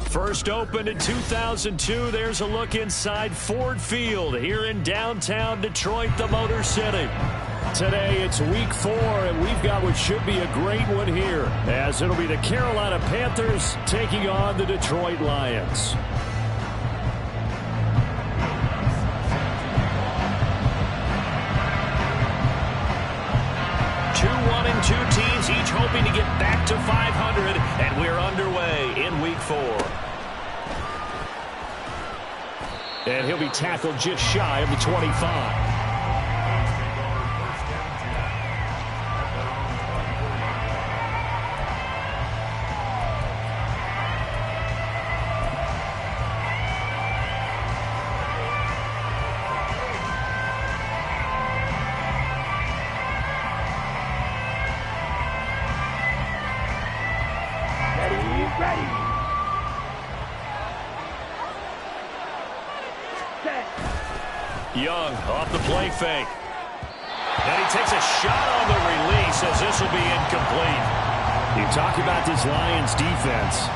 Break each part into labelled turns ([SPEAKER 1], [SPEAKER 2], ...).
[SPEAKER 1] First opened in 2002. There's a look inside Ford Field here in downtown Detroit, the Motor City. Today it's week 4, and we've got what should be a great one here, as it'll be the Carolina Panthers taking on the Detroit Lions. Two teams each hoping to get back to 500, and we're underway in week 4. And he'll be tackled just shy of the 25. Young off the play fake. And he takes a shot on the release as this will be incomplete. You talk about this Lions defense.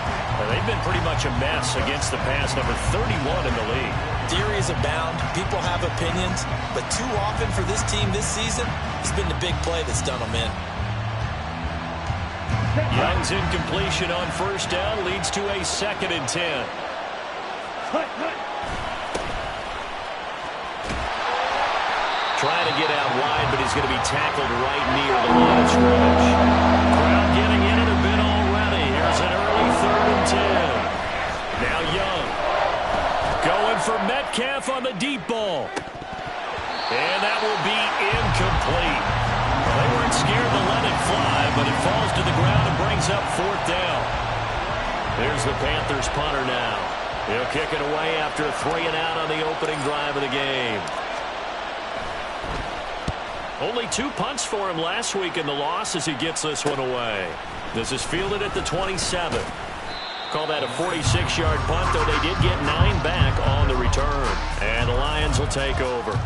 [SPEAKER 1] They've been pretty much a mess against the pass, number 31 in the league.
[SPEAKER 2] Theories abound. People have opinions. But too often for this team this season, it's been the big play that's done them in.
[SPEAKER 1] Young's incompletion on first down leads to a 2nd and 10. Trying to get out wide, but he's going to be tackled right near the line of scrimmage. Crowd getting in it a bit already. Here's an early 3rd and 10. Now Young going for Metcalf on the deep ball. And that will be incomplete. They weren't scared to let it fly, but it falls to the ground and brings up 4th down. There's the Panthers punter now. He'll kick it away after a 3 and out on the opening drive of the game. Only 2 punts for him last week in the loss as he gets this one away. This is fielded at the 27. Call that a 46-yard punt, though they did get 9 back on the return. And the Lions will take over.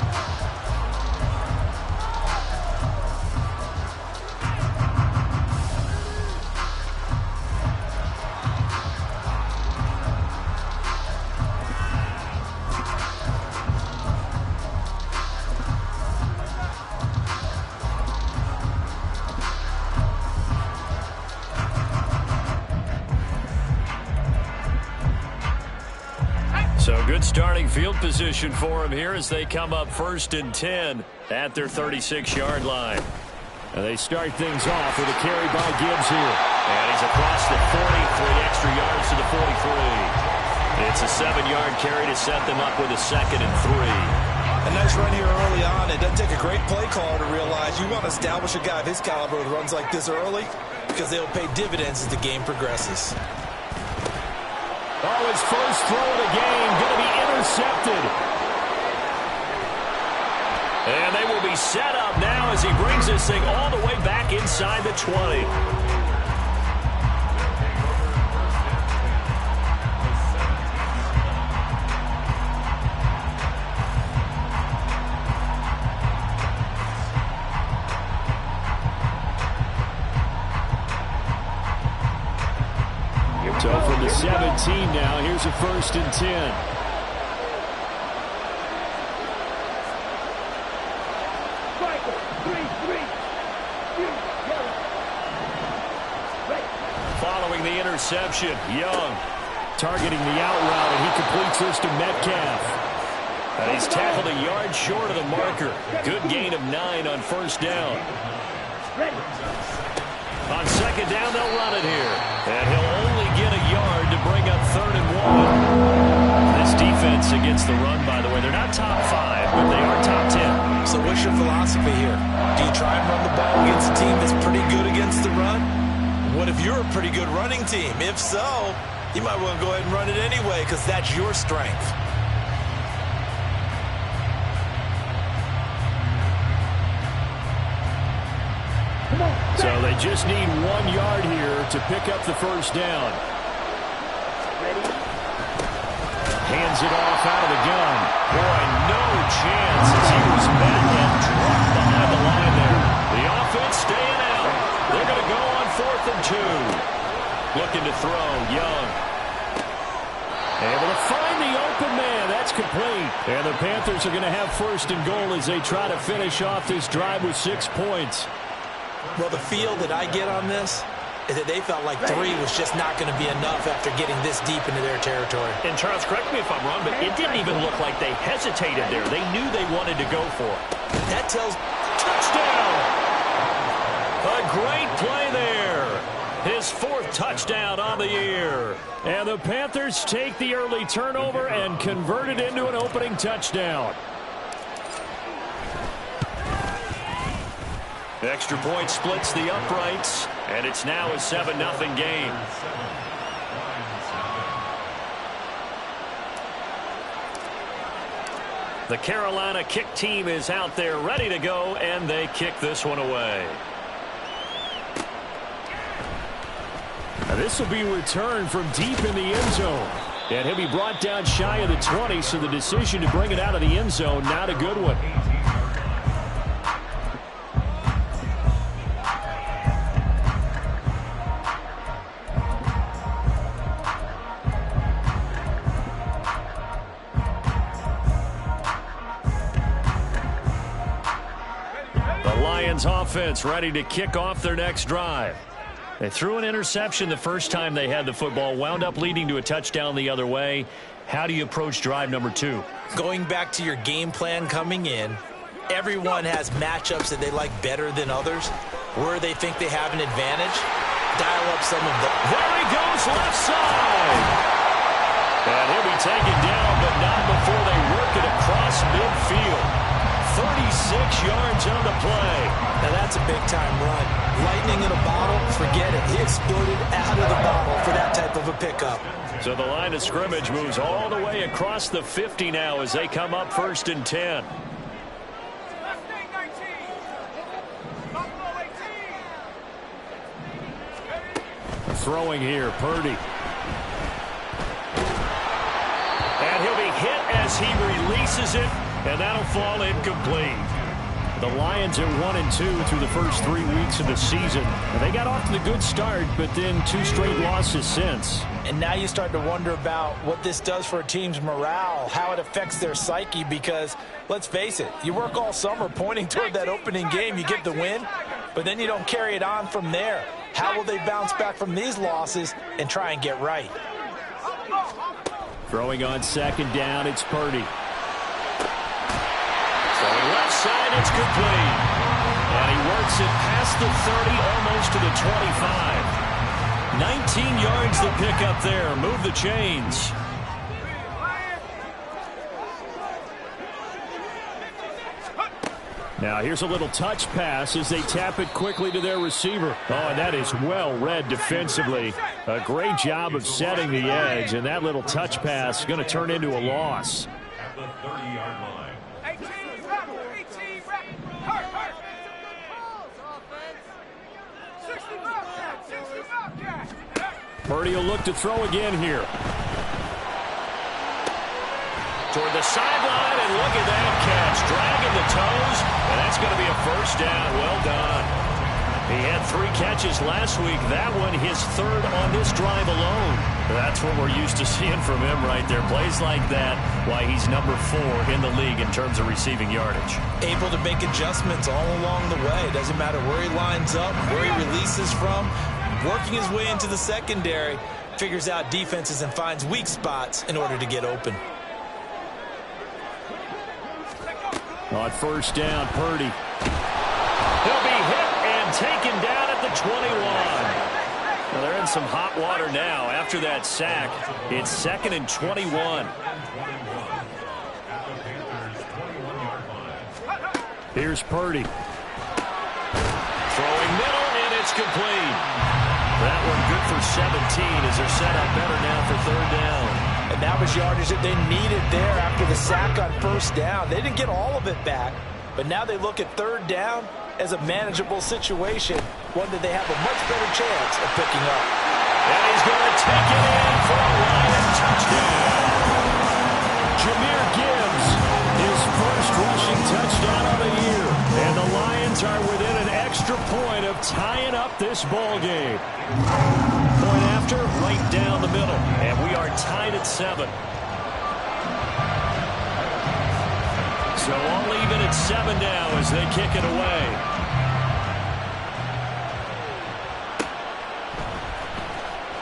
[SPEAKER 1] So good starting field position for him here as they come up 1st and 10 at their 36-yard line. And they start things off with a carry by Gibbs here. And he's across the 40, 3 extra yards to the 43. It's a 7-yard carry to set them up with a 2nd and 3.
[SPEAKER 2] A nice run here early on. It doesn't take a great play caller to realize you want to establish a guy of his caliber with runs like this early because they'll pay dividends as the game progresses.
[SPEAKER 1] Oh, his first throw of the game going to be intercepted. And they will be set up now as he brings this thing all the way back inside the 20. So from the 17 now, here's a 1st and 10. Following the interception, Young targeting the out route, and he completes this to Metcalf. And he's tackled a yard short of the marker. Good gain of 9 on first down. On second down, they'll run it here. And he'll only get a yard to bring up 3rd and 1. This defense against the run, by the way, they're not top 5, but they are top 10.
[SPEAKER 2] So what's your philosophy here? Do you try and run the ball against a team that's pretty good against the run? What if you're a pretty good running team? If so, you might want to go ahead and run it anyway because that's your strength.
[SPEAKER 1] So they just need 1 yard here to pick up the first down. Hands it off out of the gun. Boy, no chance as he was met and dropped behind the line there. The offense staying out. They're going to go on 4th and 2. Looking to throw, Young. complete. And the Panthers are going to have first and goal as they try to finish off this drive with 6 points.
[SPEAKER 2] Well, the feel that I get on this is that they felt like 3 was just not going to be enough after getting this deep into their territory.
[SPEAKER 1] And Charles, correct me if I'm wrong, but it didn't even look like they hesitated there. They knew they wanted to go for it.
[SPEAKER 2] That tells...
[SPEAKER 1] Touchdown! A great play there. His 4th touchdown on the year. And the Panthers take the early turnover and convert it into an opening touchdown. Extra point splits the uprights, and it's now a 7-0 game. The Carolina kick team is out there ready to go, and they kick this one away. Now this will be returned from deep in the end zone. And he'll be brought down shy of the 20, so the decision to bring it out of the end zone, not a good one. Offense ready to kick off their next drive. They threw an interception the first time they had the football, wound up leading to a touchdown the other way. How do you approach drive number 2?
[SPEAKER 2] Going back to your game plan coming in, everyone has matchups that they like better than others, where they think they have an advantage. Dial up some of the...
[SPEAKER 1] There he goes, left side! And he'll be taken down, but not before they work it across midfield. 36 yards on the play.
[SPEAKER 2] Now that's a big-time run. Lightning in a bottle, forget it. He exploded out of the bottle for that type of a pickup.
[SPEAKER 1] So the line of scrimmage moves all the way across the 50 now as they come up 1st and 10. Throwing here, Purdy. And he'll be hit as he releases it. And that'll fall incomplete. The Lions are 1-2 through the first 3 weeks of the season. And they got off to the good start, but then 2 straight losses since.
[SPEAKER 2] And now you start to wonder about what this does for a team's morale, how it affects their psyche, because let's face it, you work all summer pointing toward that opening game, you get the win, but then you don't carry it on from there. How will they bounce back from these losses and try and get right?
[SPEAKER 1] Throwing on 2nd down, it's Purdy. Left side, it's complete. And he works it past the 30, almost to the 25. 19 yards to pick up there. Move the chains. Now here's a little touch pass as they tap it quickly to their receiver. Oh, and that is well read defensively. A great job of setting the edge, and that little touch pass is going to turn into a loss.
[SPEAKER 3] At the 30-yard line.
[SPEAKER 1] Purdy will look to throw again here. Toward the sideline, and look at that catch. Dragging the toes, and that's going to be a first down. Well done. He had 3 catches last week. That one his 3rd on this drive alone. That's what we're used to seeing from him right there. Plays like that, why he's number 4 in the league in terms of receiving yardage.
[SPEAKER 2] Able to make adjustments all along the way. Doesn't matter where he lines up, where he releases from. Working his way into the secondary, figures out defenses and finds weak spots in order to get open.
[SPEAKER 1] On 1st down, Purdy. He'll be hit and taken down at the 21. Well, they're in some hot water now after that sack. It's 2nd and 21. Here's Purdy. Throwing middle, and it's complete. That one good for 17 as they're set up better now for 3rd down.
[SPEAKER 2] And that was yardage that they needed there after the sack on 1st down. They didn't get all of it back, but now they look at 3rd down as a manageable situation, one that they have a much better chance of picking up.
[SPEAKER 1] And he's going to take it in for a Lion touchdown. Jahmyr Gibbs, his first rushing touchdown of the year. And the Lions are within an extra point of tying up this ball game. Point after, right down the middle. And we are tied at 7. So all even at 7 now as they kick it away.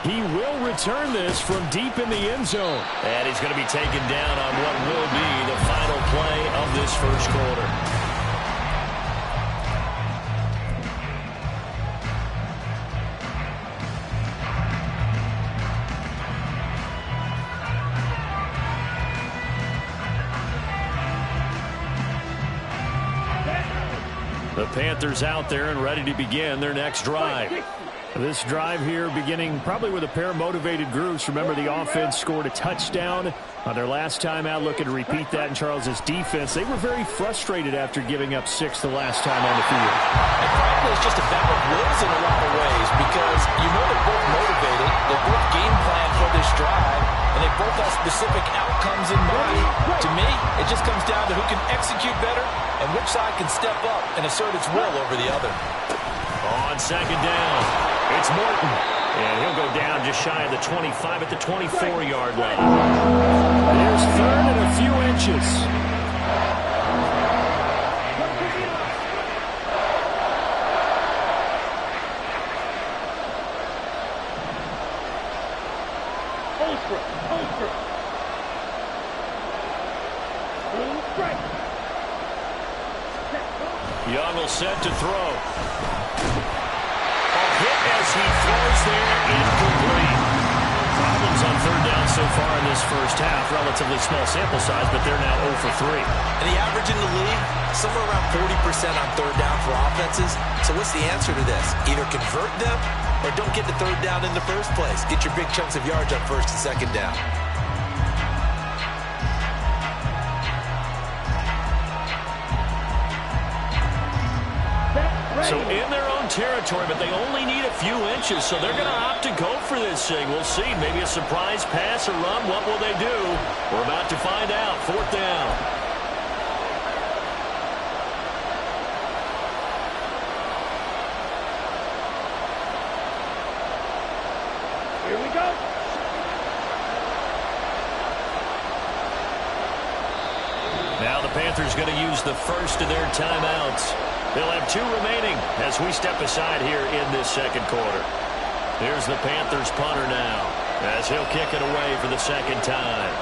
[SPEAKER 1] He will return this from deep in the end zone. And he's going to be taken down on what will be the final play of this first quarter. The Panthers out there and ready to begin their next drive. This drive here beginning probably with a pair of motivated groups. Remember, the offense scored a touchdown on their last time out. Looking to repeat that in Charles's defense. They were very frustrated after giving up 6 the last time on the field.
[SPEAKER 2] And frankly, it's just a battle of wills in a lot of ways because you know they're both motivated. They both game plan for this drive, and they both have specific outcomes in mind. To me, it just comes down to who can execute better and which side can step up and assert its will over the other.
[SPEAKER 1] On second down, it's Morton. And he'll go down just shy of the 25 at the 24-yard line. There's third and a few inches. Young will set to throw. Hit as he throws there, incomplete. Problems on third down so far in this first half. Relatively small sample size, but they're now 0 for 3.
[SPEAKER 2] And the average in the league, somewhere around 40% on third down for offenses. So what's the answer to this? Either convert them or don't get the third down in the first place. Get your big chunks of yards on first and second down.
[SPEAKER 1] So in their own territory, but they only need a few inches, so they're going to opt to go for this thing. We'll see. Maybe a surprise pass or run. What will they do? We're about to find out. Fourth down.
[SPEAKER 4] Here we go.
[SPEAKER 1] Now the Panthers going to use the first of their timeouts. They'll have 2 remaining as we step aside here in this second quarter. Here's the Panthers punter now as he'll kick it away for the second time.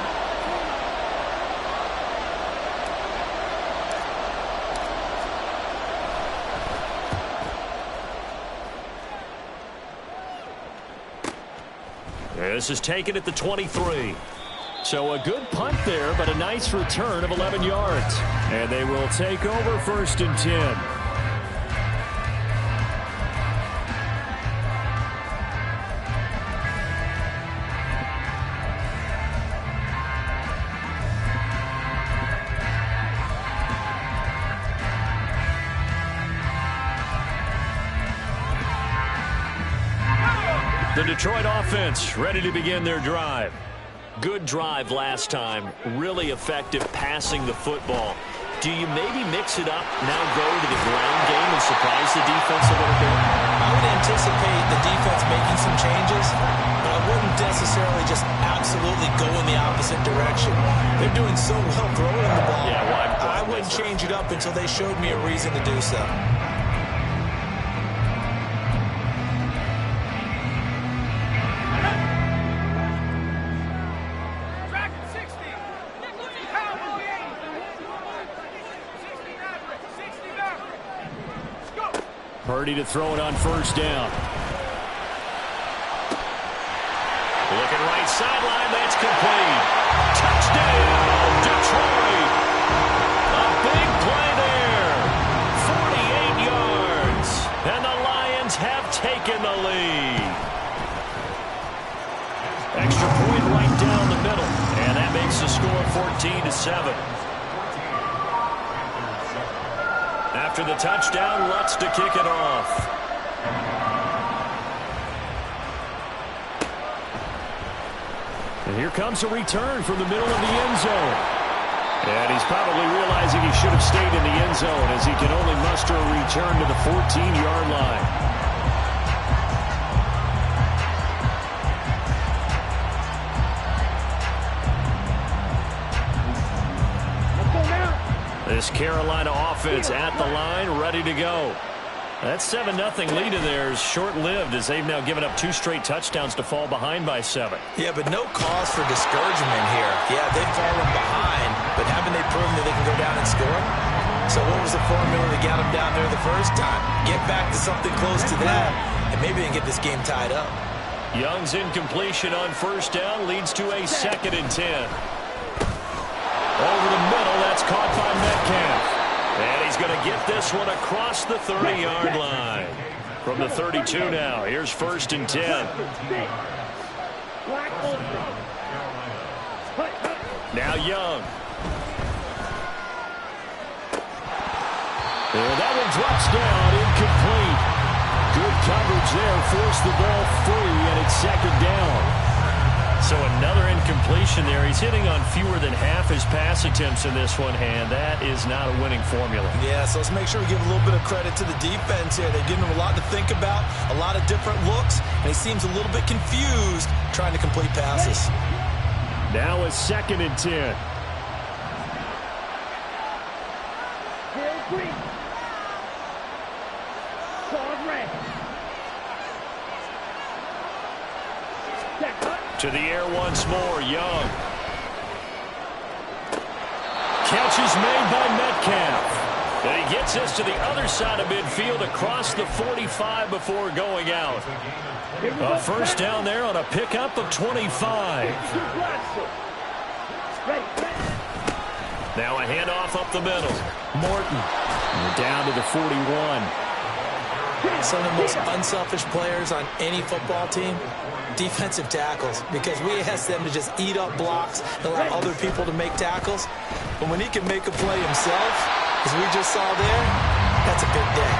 [SPEAKER 1] This is taken at the 23. So a good punt there, but a nice return of 11 yards. And they will take over first and 10. The Detroit offense ready to begin their drive. Good drive last time. Really effective passing the football. Do you maybe mix it up, now go to the ground game and surprise the defense a little bit?
[SPEAKER 2] I would anticipate the defense making some changes, but I wouldn't necessarily just absolutely go in the opposite direction. They're doing so well throwing the ball.
[SPEAKER 1] Yeah, why
[SPEAKER 2] I wouldn't change it up until they showed me a reason to do so.
[SPEAKER 1] Purdy to throw it on first down. Looking right sideline, that's complete. Touchdown, Detroit. A big play there. 48 yards. And the Lions have taken the lead. Extra point right down the middle. And that makes the score 14-7. After the touchdown, Lutz to kick it off. And here comes a return from the middle of the end zone. And he's probably realizing he should have stayed in the end zone as he can only muster a return to the 14-yard line. This Carolina offense at the line, ready to go. That 7-0 lead of theirs short-lived as they've now given up 2 straight touchdowns to fall behind by 7.
[SPEAKER 2] Yeah, but no cause for discouragement here. Yeah, they've fallen behind, but haven't they proven that they can go down and score? So what was the formula that got them down there the first time? Get back to something close to that, and maybe they can get this game tied up.
[SPEAKER 1] Young's incompletion on first down leads to a 2nd and 10. Over the middle, that's caught by Metcalf. And he's going to get this one across the 30-yard line. From the 32 now, here's 1st and 10. Now Young. And that one drops down, incomplete. Good coverage there, forced the ball free, and it's 2nd down. So another incompletion there. He's hitting on fewer than half his pass attempts in this one, and that is not a winning formula.
[SPEAKER 2] Yeah, so let's make sure we give a little bit of credit to the defense here. They're giving him a lot to think about, a lot of different looks, and he seems a little bit confused trying to complete passes.
[SPEAKER 1] Now a 2nd and 10. To the air once more, Young. Catch is made by Metcalf. And he gets us to the other side of midfield across the 45 before going out. A 1st down there on a pickup of 25. Now a handoff up the middle. Morton. And down to the 41.
[SPEAKER 2] Some of the most unselfish players on any football team, defensive tackles, because we ask them to just eat up blocks and allow other people to make tackles. But when he can make a play himself, as we just saw there, that's a big day.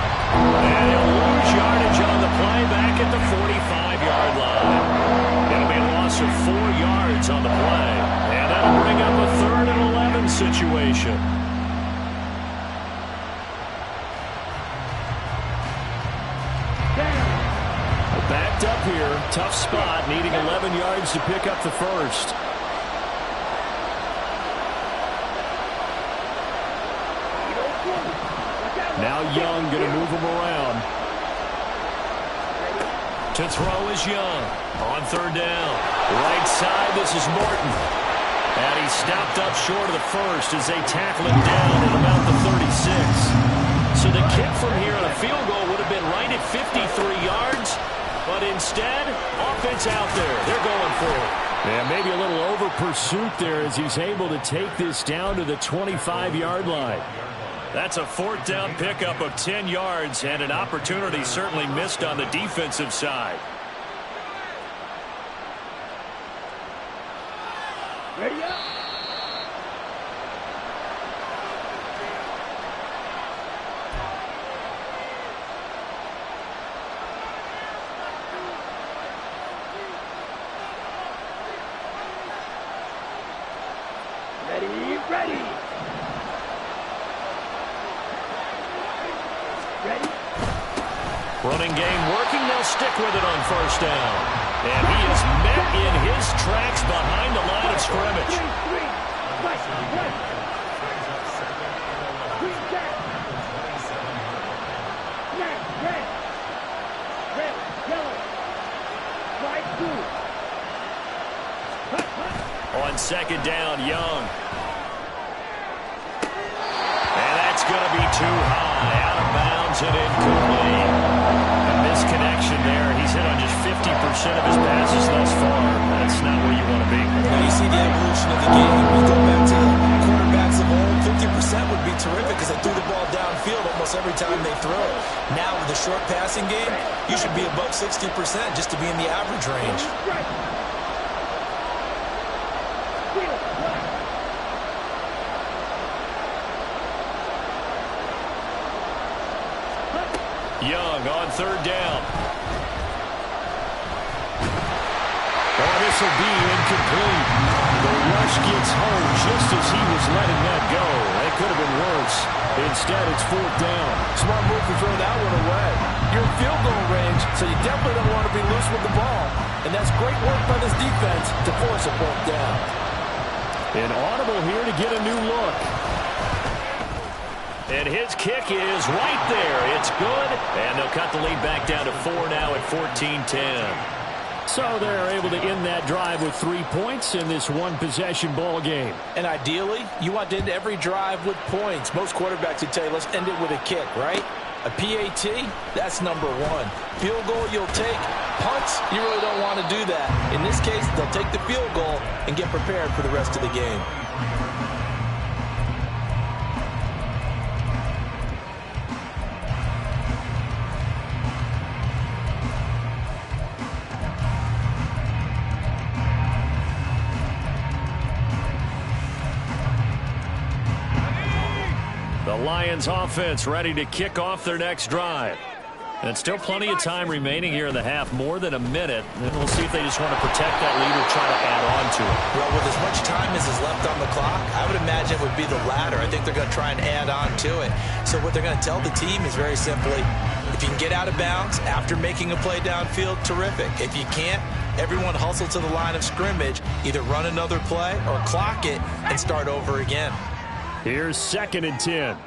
[SPEAKER 1] And he'll lose yardage on the play back at the 45-yard line. It'll be a loss of 4 yards on the play. And that'll bring up a 3rd and 11 situation. Backed up here, tough spot, needing 11 yards to pick up the 1st. Now Young going to move him around. To throw is Young on 3rd down. Right side, this is Morton. And he stopped up short of the 1st as they tackle him down at about the 36. So the kick from here on a field goal would have been right at 53 yards. But instead, offense out there. They're going for it. Yeah, maybe a little over pursuit there as he's able to take this down to the 25-yard line. That's a 4th down pickup of 10 yards and an opportunity certainly missed on the defensive side.
[SPEAKER 4] Ready up.
[SPEAKER 1] Running game working. They'll stick with it on 1st down. And he is met in his tracks behind the line of scrimmage. On 2nd down, Young. And that's going to be too high. Out of bounds and incomplete. A misconnection there. He's hit on just 50% of his passes thus far. That's not where you want to be.
[SPEAKER 2] Now you see the evolution of the game. We go back to the quarterbacks of old. 50% would be terrific because they threw the ball downfield almost every time they throw it. Now with the short passing game, you should be above 60% just to be in the average range.
[SPEAKER 1] Young on 3rd down. Oh, this will be incomplete. The rush gets home just as he was letting that go. That could have been worse. Instead, it's 4th down.
[SPEAKER 5] Smart move to throw that one away. You're in field goal range, so you definitely don't want to be loose with the ball. And that's great work by this defense to force a 4th down.
[SPEAKER 1] An audible here to get a new look. And his kick is right there. It's good. And they'll cut the lead back down to 4 now at 14-10.
[SPEAKER 5] So they're able to end that drive with 3 points in this one-possession ball game.
[SPEAKER 2] And ideally, you want to end every drive with points. Most quarterbacks would tell you, let's end it with a kick, right? A PAT, that's number one. Field goal you'll take. Punts, you really don't want to do that. In this case, they'll take the field goal and get prepared for the rest of the game.
[SPEAKER 1] The Lions offense ready to kick off their next drive. And still plenty of time remaining here in the half, more than a minute. And we'll see if they just want to protect that lead or try to add on to it.
[SPEAKER 2] Well, with as much time as is left on the clock, I would imagine it would be the latter. I think they're going to try and add on to it. So what they're going to tell the team is very simply, if you can get out of bounds after making a play downfield, terrific. If you can't, everyone hustle to the line of scrimmage, either run another play or clock it and start over again.
[SPEAKER 1] Here's 2nd and 10.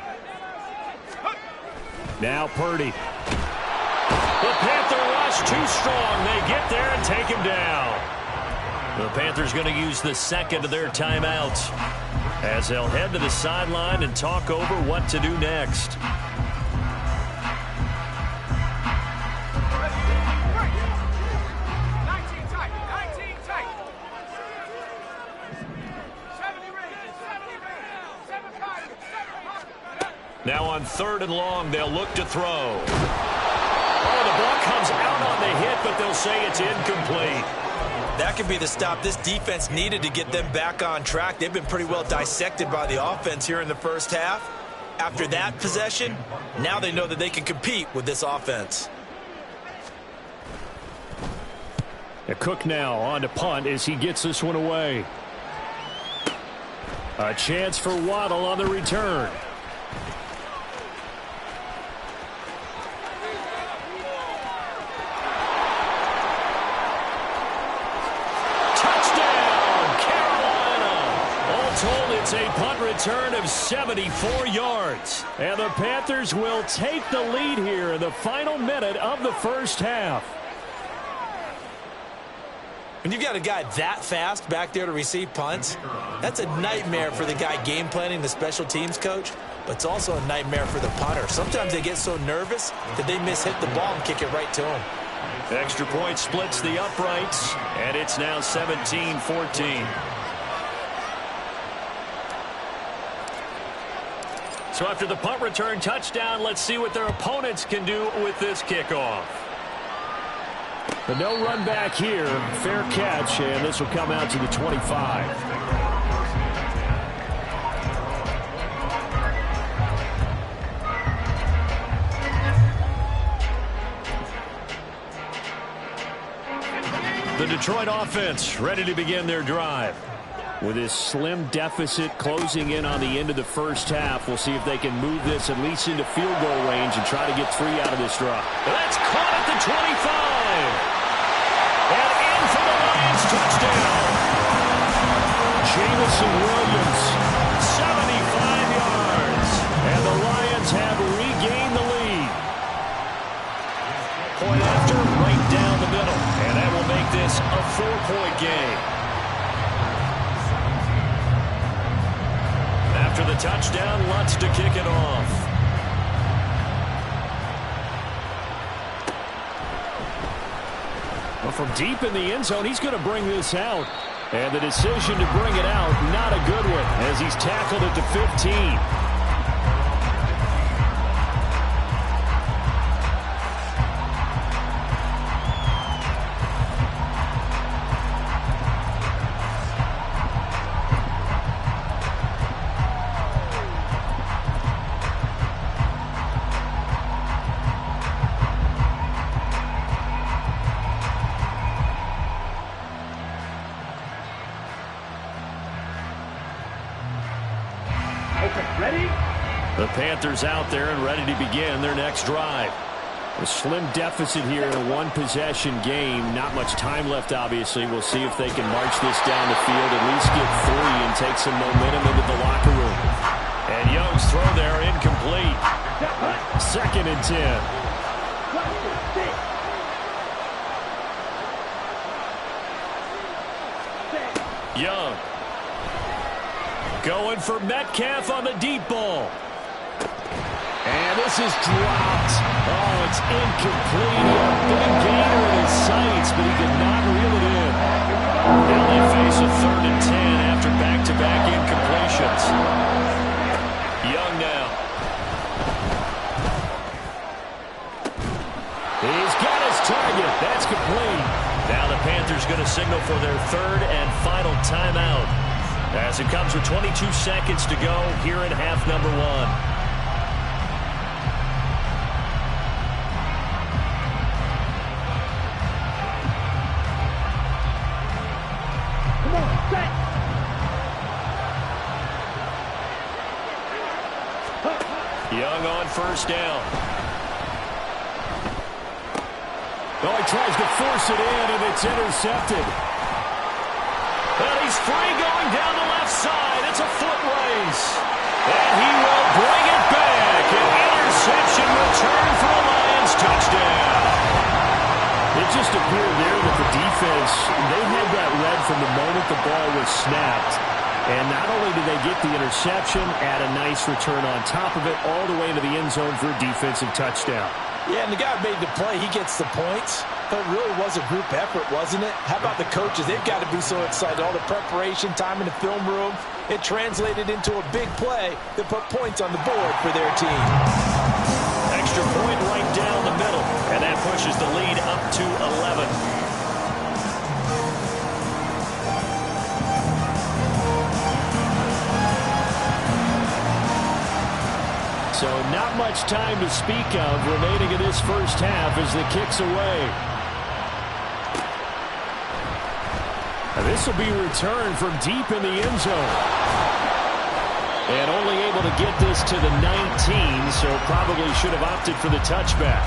[SPEAKER 1] Now Purdy. The Panther rush too strong. They get there and take him down. The Panthers going to use the second of their timeouts as they'll head to the sideline and talk over what to do next. Now on 3rd and long, they'll look to throw. Oh, the ball comes out on the hit, but they'll say it's incomplete.
[SPEAKER 2] That could be the stop this defense needed to get them back on track. They've been pretty well dissected by the offense here in the first half. After that possession, now they know that they can compete with this offense.
[SPEAKER 5] Cook now on to punt as he gets this one away. A chance for Waddle on the return.
[SPEAKER 1] It's a punt return of 74 yards. And the Panthers will take the lead here in the final minute of the first half.
[SPEAKER 2] When you've got a guy that fast back there to receive punts, that's a nightmare for the guy game planning, the special teams coach, but it's also a nightmare for the punter. Sometimes they get so nervous that they hit the ball and kick it right to him.
[SPEAKER 1] Extra point splits the uprights, and it's now 17-14. So after the punt return touchdown, let's see what their opponents can do with this kickoff.
[SPEAKER 5] But no run back here. Fair catch, and this will come out to the 25.
[SPEAKER 1] The Detroit offense ready to begin their drive.
[SPEAKER 5] With this slim deficit closing in on the end of the first half, we'll see if they can move this at least into field goal range and try to get 3 out of this drive.
[SPEAKER 1] That's caught at the 25. And in for the Lions touchdown.
[SPEAKER 5] Jameson Williams.
[SPEAKER 1] 75 yards.
[SPEAKER 5] And the Lions have regained the lead.
[SPEAKER 1] Point after, right down the middle. And that will make this a 4-point game. After the touchdown, Lutz to kick it off.
[SPEAKER 5] Well, from deep in the end zone, he's going to bring this out. And the decision to bring it out, not a good one, as he's tackled it to 15.
[SPEAKER 1] The Panthers out there and ready to begin their next drive.
[SPEAKER 5] A slim deficit here in a one-possession game. Not much time left, obviously. We'll see if they can march this down the field, at least get 3 and take some momentum into the locker room.
[SPEAKER 1] And Young's throw there incomplete. 2nd and 10. Young. Going for Metcalf on the deep ball. And this is dropped. Oh, it's incomplete. A big gainer in his sights, but he could not reel it in. Now they face a 3rd and 10 after back-to-back incompletions. Young now. He's got his target. That's complete. Now the Panthers going to signal for their 3rd and final timeout, as it comes with 22 seconds to go here in half number 1. Young on 1st down. Oh, he tries to force it in, and it's intercepted. And he's free going down the left side. It's a foot race. And he will bring it back. An interception return for a Lions touchdown. It just appeared there that the defense, they had that read from the moment the ball was snapped. And not only did they get the interception, add a nice return on top of it, all the way into the end zone for a defensive touchdown.
[SPEAKER 5] Yeah, and the guy made the play. He gets the points. But it really was a group effort, wasn't it? How about the coaches? They've got to be so excited. All the preparation, time in the film room, it translated into a big play that put points on the board for their team.
[SPEAKER 1] Extra point right down the middle, and that pushes the lead up to 11. So not much time to speak of remaining in this first half as the kick's away. And this will be returned from deep in the end zone. And only able to get this to the 19, so probably should have opted for the touchback.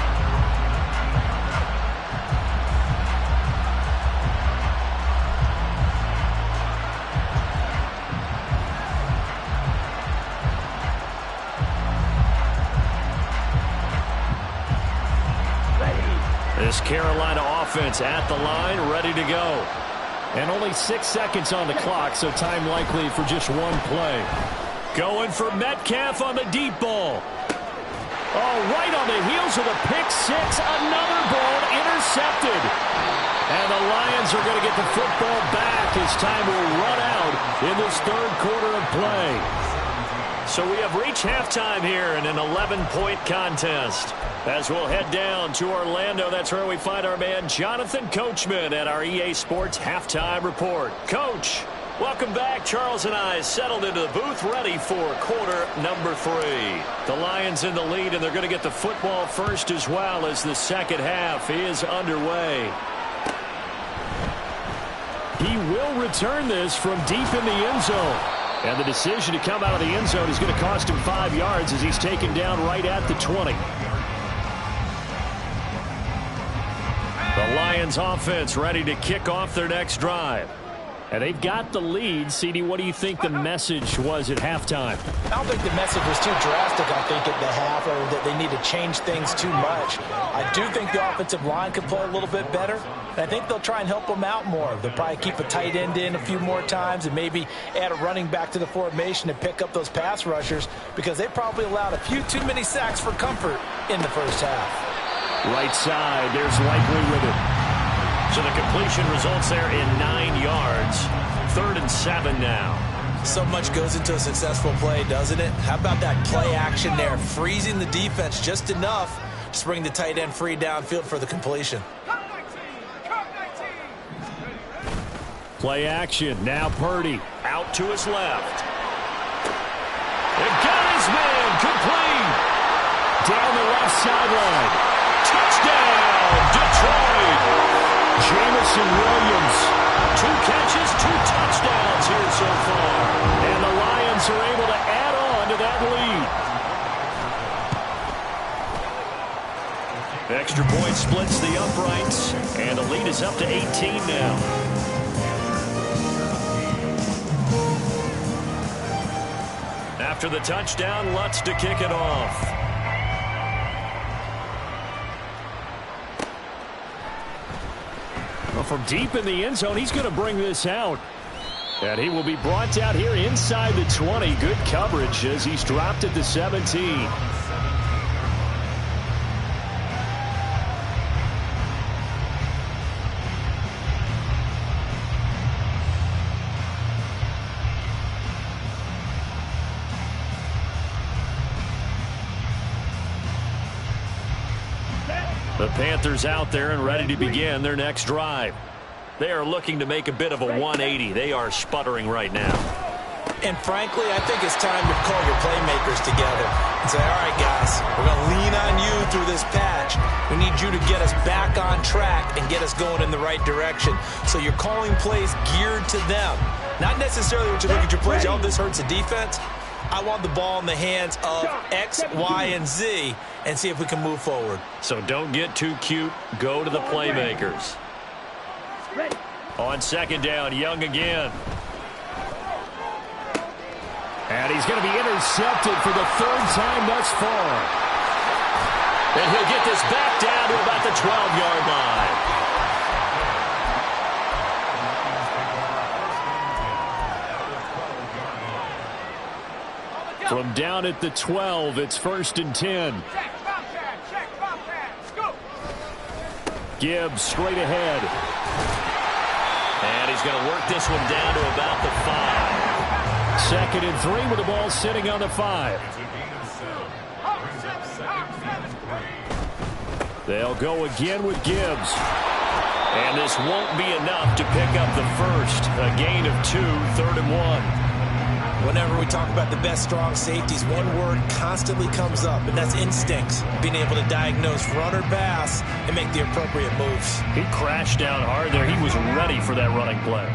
[SPEAKER 1] This Carolina offense at the line, ready to go. And only 6 seconds on the clock, so time likely for just one play. Going for Metcalf on the deep ball. Oh, right on the heels of the pick six. Another ball intercepted. And the Lions are going to get the football back as time will run out in this 3rd quarter of play. So we have reached halftime here in an 11-point contest. As we'll head down to Orlando, that's where we find our man Jonathan Coachman at our EA Sports Halftime Report. Coach, welcome back. Charles and I settled into the booth ready for quarter number 3. The Lions in the lead, and they're going to get the football first as well as the second half is underway. He will return this from deep in the end zone. And the decision to come out of the end zone is going to cost him 5 yards as he's taken down right at the 20. The Lions offense ready to kick off their next drive. And they've got the lead. CD, what do you think the message was at halftime?
[SPEAKER 5] I don't think the message was too drastic, I think, at the half, or that they need to change things too much. I do think the offensive line could play a little bit better. And I think they'll try and help them out more. They'll probably keep a tight end in a few more times and maybe add a running back to the formation and pick up those pass rushers, because they probably allowed a few too many sacks for comfort in the first half.
[SPEAKER 1] Right side, there's Likely with it. So the completion results there in 9 yards. 3rd and 7 now.
[SPEAKER 2] So much goes into a successful play, doesn't it? How about that play action there? Freezing the defense just enough to bring the tight end free downfield for the completion.
[SPEAKER 1] Play action. Now Purdy out to his left. And got his man complete. Down the left sideline. Touchdown, Detroit. Jamison Williams, 2 catches, 2 touchdowns here so far. And the Lions are able to add on to that lead. Extra point splits the uprights, and the lead is up to 18 now. After the touchdown, Lutz to kick it off. Well, from deep in the end zone, he's going to bring this out. And he will be brought down here inside the 20. Good coverage as he's dropped at the 17. The Panthers out there and ready to begin their next drive. They are looking to make a bit of a 180. They are sputtering right now.
[SPEAKER 2] And frankly, I think it's time to call your playmakers together and say, all right, guys, we're going to lean on you through this patch. We need you to get us back on track and get us going in the right direction. So you're calling plays geared to them. Not necessarily when you look at your plays, oh, this hurts the defense. I want the ball in the hands of X, Y, and Z and see if we can move forward.
[SPEAKER 1] So don't get too cute. Go to the playmakers. On second down, Young again. And he's going to be intercepted for the third time thus far. And he'll get this back down to about the 12-yard line. From down at the 12, it's 1st and 10. Gibbs straight ahead. And he's going to work this one down to about the 5. 2nd and 3 with the ball sitting on the 5. They'll go again with Gibbs. And this won't be enough to pick up the first. A gain of 2, 3rd and 1.
[SPEAKER 2] Whenever we talk about the best strong safeties, one word constantly comes up, and that's instincts. Being able to diagnose run or pass and make the appropriate moves.
[SPEAKER 1] He crashed down hard there. He was ready for that running play.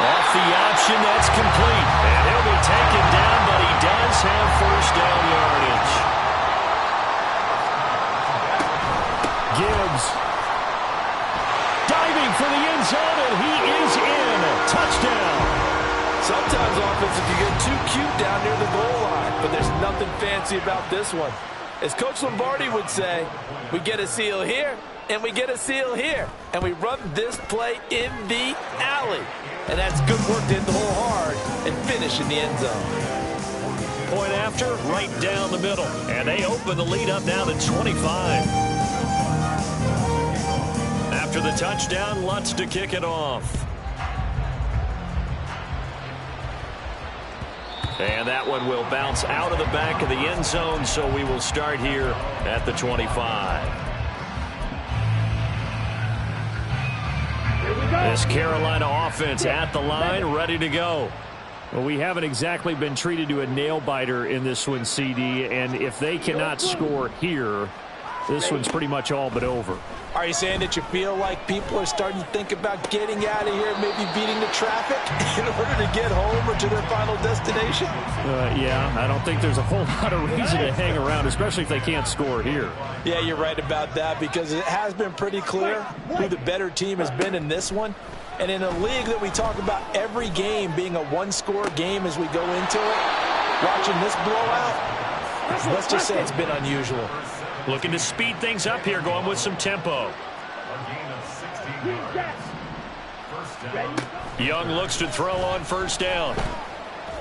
[SPEAKER 1] Off the option, that's complete. And he'll be taken down, but he does have first down yardage. Gibbs diving for the end zone, and he is in. Touchdown.
[SPEAKER 6] Sometimes offensive you get too cute down near the goal line, but there's nothing fancy about this one. As Coach Lombardi would say, we get a seal here, and we get a seal here, and we run this play in the alley. And that's good work to hit the hole hard and finish in the end zone.
[SPEAKER 1] Point after, right down the middle. And they open the lead up now to 25. After the touchdown, Lutz to kick it off. And that one will bounce out of the back of the end zone, so we will start here at the 25. This Carolina offense at the line, ready to go. Well, we haven't exactly been treated to a nail-biter in this one, CD, and if they cannot score here, this one's pretty much all but over.
[SPEAKER 5] Are you saying that you feel like people are starting to think about getting out of here, maybe beating the traffic in order to get home or to their final destination?
[SPEAKER 1] Yeah, I don't think there's a whole lot of reason to hang around, especially if they can't score here.
[SPEAKER 5] Yeah, you're right about that, because it has been pretty clear who the better team has been in this one. And in a league that we talk about every game being a one-score game as we go into it, watching this blowout, let's just say it's been unusual.
[SPEAKER 1] Looking to speed things up here, going with some tempo. Young looks to throw on first down.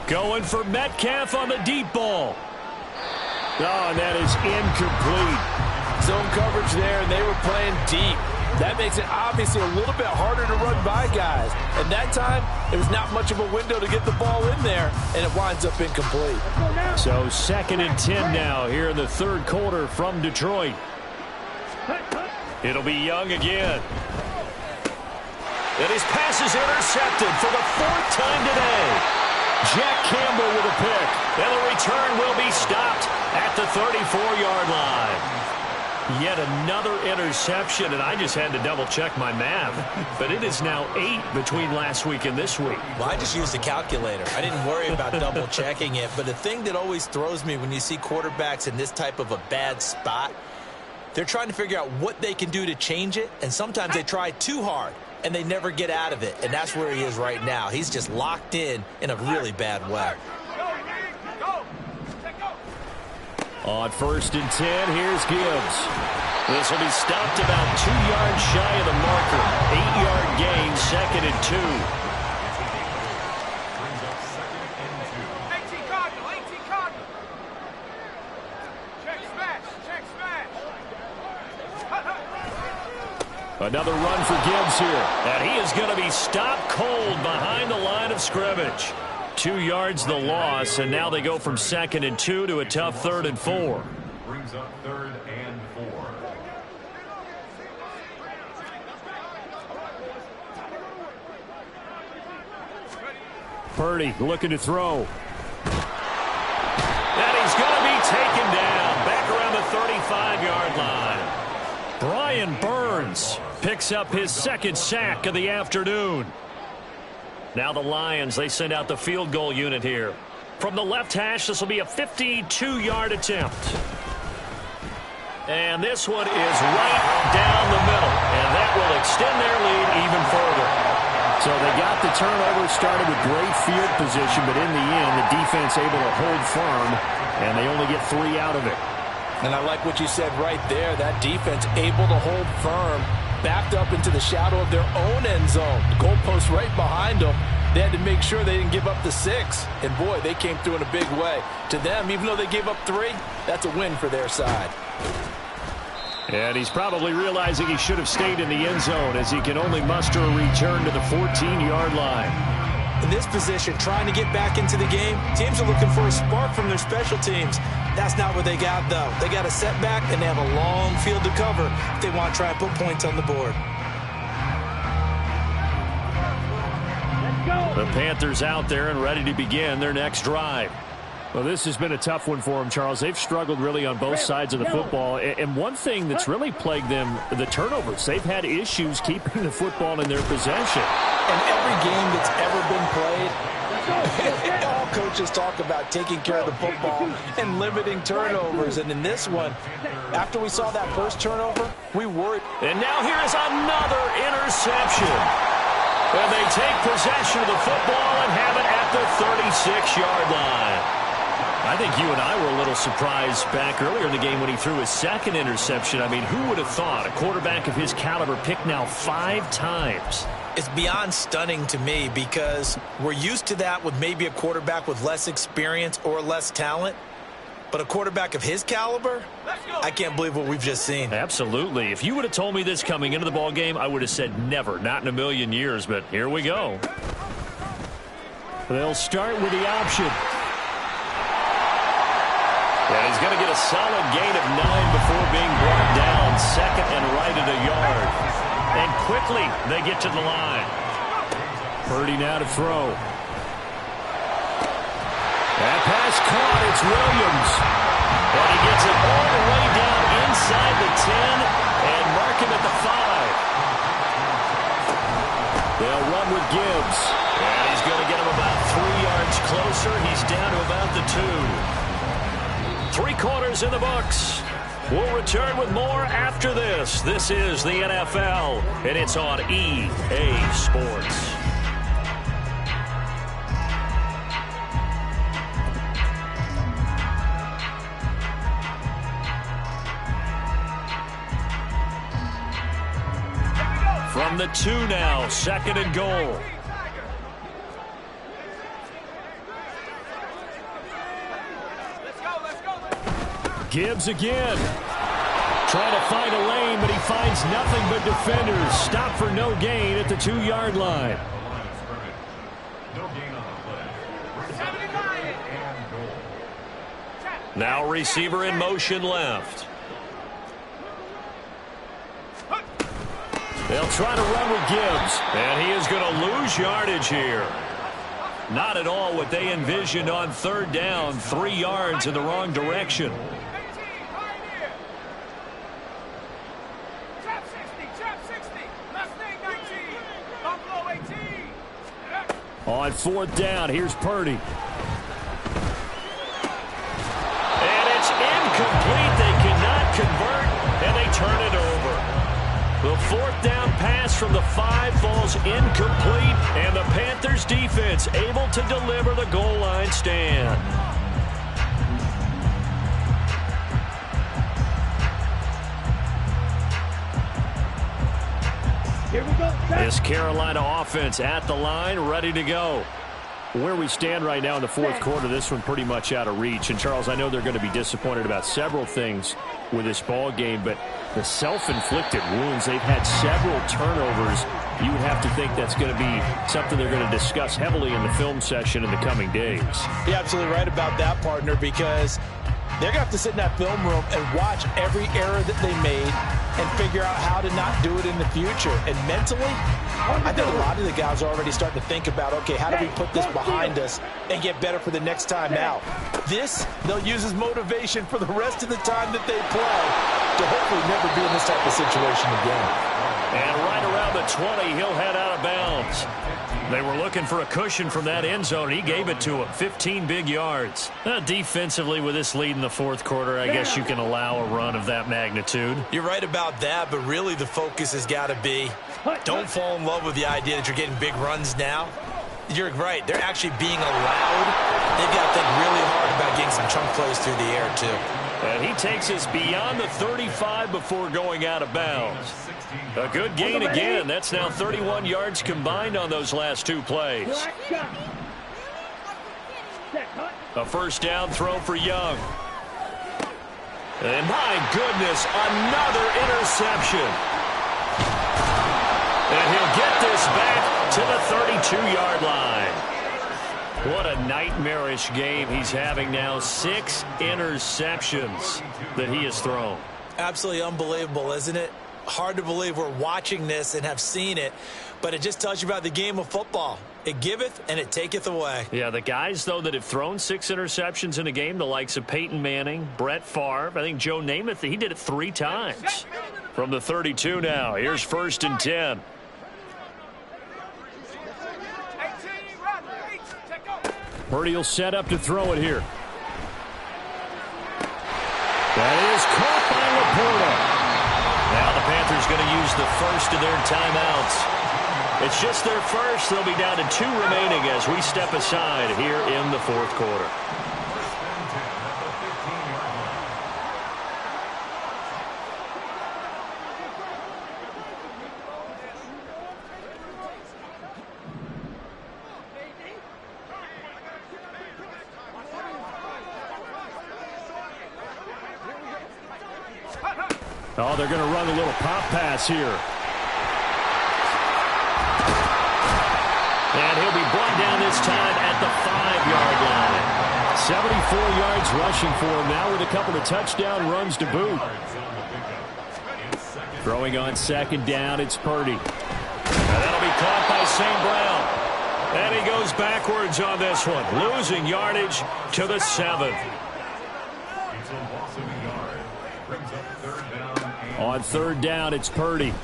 [SPEAKER 1] Going for Metcalf on the deep ball. Oh, and that is incomplete.
[SPEAKER 6] Zone coverage there, and they were playing deep. That makes it obviously a little bit harder to run by guys. And that time, there was not much of a window to get the ball in there, and it winds up incomplete.
[SPEAKER 1] So 2nd and 10 now here in the third quarter from Detroit. It'll be Young again. And his pass is intercepted for the 4th time today. Jack Campbell with a pick. And the return will be stopped at the 34-yard line. Yet another interception, and I just had to double-check my math. But it is now 8 between last week and this week.
[SPEAKER 2] Well, I just used a calculator. I didn't worry about double-checking it. But the thing that always throws me when you see quarterbacks in this type of a bad spot, they're trying to figure out what they can do to change it, and sometimes they try too hard.
[SPEAKER 5] and they never get out of it. And that's where he is right now. He's just locked in a really bad way.
[SPEAKER 1] On 1st and 10, here's Gibbs. This will be stopped about 2 yards shy of the marker. 8-yard gain, 2nd and 2. Another run for Gibbs here. And he is going to be stopped cold behind the line of scrimmage. 2 yards the loss, and now they go from 2nd and 2 to a tough 3rd and 4.
[SPEAKER 3] Brings up 3rd and 4.
[SPEAKER 1] Purdy looking to throw. And he's going to be taken down back around the 35-yard line. Brian Burns picks up his 2nd sack of the afternoon. Now the Lions, they send out the field goal unit here. From the left hash, this will be a 52-yard attempt. And this one is right down the middle. And that will extend their lead even further. So they got the turnover started with great field position, but in the end, the defense able to hold firm, and they only get 3 out of it.
[SPEAKER 5] And I like what you said right there. That defense able to hold firm, backed up into the shadow of their own end zone. The goalpost right behind them. They had to make sure they didn't give up the 6. And, boy, they came through in a big way. To them, even though they gave up 3, that's a win for their side.
[SPEAKER 1] And he's probably realizing he should have stayed in the end zone as he can only muster a return to the 14-yard line.
[SPEAKER 5] In this position, trying to get back into the game, teams are looking for a spark from their special teams. That's not what they got, though. They got a setback, and they have a long field to cover if they want to try and put points on the board.
[SPEAKER 1] The Panthers out there and ready to begin their next drive. Well, this has been a tough one for them, Charles. They've struggled really on both sides of the football. And one thing that's really plagued them, the turnovers. They've had issues keeping the football in their possession.
[SPEAKER 5] And every game that's ever been played, all coaches talk about taking care of the football and limiting turnovers. And in this one, after we saw that first turnover, we worried.
[SPEAKER 1] And now here is another interception. And they take possession of the football and have it at the 36-yard line. I think you and I were a little surprised back earlier in the game when he threw his 2nd interception. I mean, who would have thought a quarterback of his caliber picked now 5 times?
[SPEAKER 5] It's beyond stunning to me because we're used to that with maybe a quarterback with less experience or less talent. But a quarterback of his caliber, I can't believe what we've just seen.
[SPEAKER 1] Absolutely. If you would have told me this coming into the ball game, I would have said never, not in a million years. But here we go. They'll start with the option. And he's going to get a solid gain of 9 before being brought down. 2nd and right at a yard. And quickly they get to the line. Purdy now to throw. That pass caught. It's Williams. And he gets it all the way down inside the 10 and mark him at the 5. They'll run with Gibbs. And he's going to get him about 3 yards closer. He's down to about the 2. 3 quarters in the books. We'll return with more after this. This is the NFL, and it's on EA Sports. From the 2 now, 2nd and goal. Gibbs again. Trying to find a lane, but he finds nothing but defenders. Stop for no gain at the 2-yard line.
[SPEAKER 3] No gain on the play.
[SPEAKER 1] Now receiver in motion left. They'll try to run with Gibbs, and he is going to lose yardage here. Not at all what they envisioned on 3rd down. 3 yards in the wrong direction. On 4th down, here's Purdy. And it's incomplete. They cannot convert, and they turn it over. The fourth down pass from the 5 falls incomplete, and the Panthers defense able to deliver the goal line stand.
[SPEAKER 4] Here we go.
[SPEAKER 1] This Carolina offense at the line, ready to go. Where we stand right now in the fourth quarter, this one pretty much out of reach. And, Charles, I know they're going to be disappointed about several things with this ball game, but the self-inflicted wounds, they've had several turnovers. You would have to think that's going to be something they're going to discuss heavily in the film session in the coming days.
[SPEAKER 5] You're absolutely right about that, partner, because they're going to have to sit in that film room and watch every error that they made and figure out how to not do it in the future. And mentally, I think a lot of the guys are already starting to think about, okay, how do we put this behind us and get better for the next time out? This, they'll use as motivation for the rest of the time that they play to hopefully never be in this type of situation again.
[SPEAKER 1] And right around the 20, he'll head out of bounds. They were looking for a cushion from that end zone, and he gave it to him. 15 big yards. Defensively, with this lead in the fourth quarter, I guess you can allow a run of that magnitude.
[SPEAKER 2] You're right about that, but really the focus has got to be, don't fall in love with the idea that you're getting big runs now. You're right. They're actually being allowed. They've got to think really hard about getting some chunk plays through the air, too.
[SPEAKER 1] And he takes us beyond the 35 before going out of bounds. A good gain again. That's now 31 yards combined on those last 2 plays. A first down throw for Young. And my goodness, another interception. And he'll get this back to the 32-yard line. What a nightmarish game he's having now. 6 interceptions that he has thrown.
[SPEAKER 2] Absolutely unbelievable, isn't it? Hard to believe we're watching this and have seen it, but it just tells you about the game of football. It giveth and it taketh away.
[SPEAKER 1] Yeah, the guys, though, that have thrown 6 interceptions in a game, the likes of Peyton Manning, Brett Favre, I think Joe Namath, he did it 3 times. From the 32 now, here's 1st and 10. Purdy will set up to throw it here. That is caught by Laporta. Now the Panthers going to use the first of their timeouts. It's just their first. They'll be down to 2 remaining as we step aside here in the fourth quarter. Oh, they're going to run a little pop pass here. And he'll be brought down this time at the 5-yard line. 74 yards rushing for him now with a couple of touchdown runs to boot. Throwing on 2nd down, it's Purdy. And that'll be caught by St. Brown. And he goes backwards on this one, losing yardage to the 7th. On 3rd down, it's Purdy. And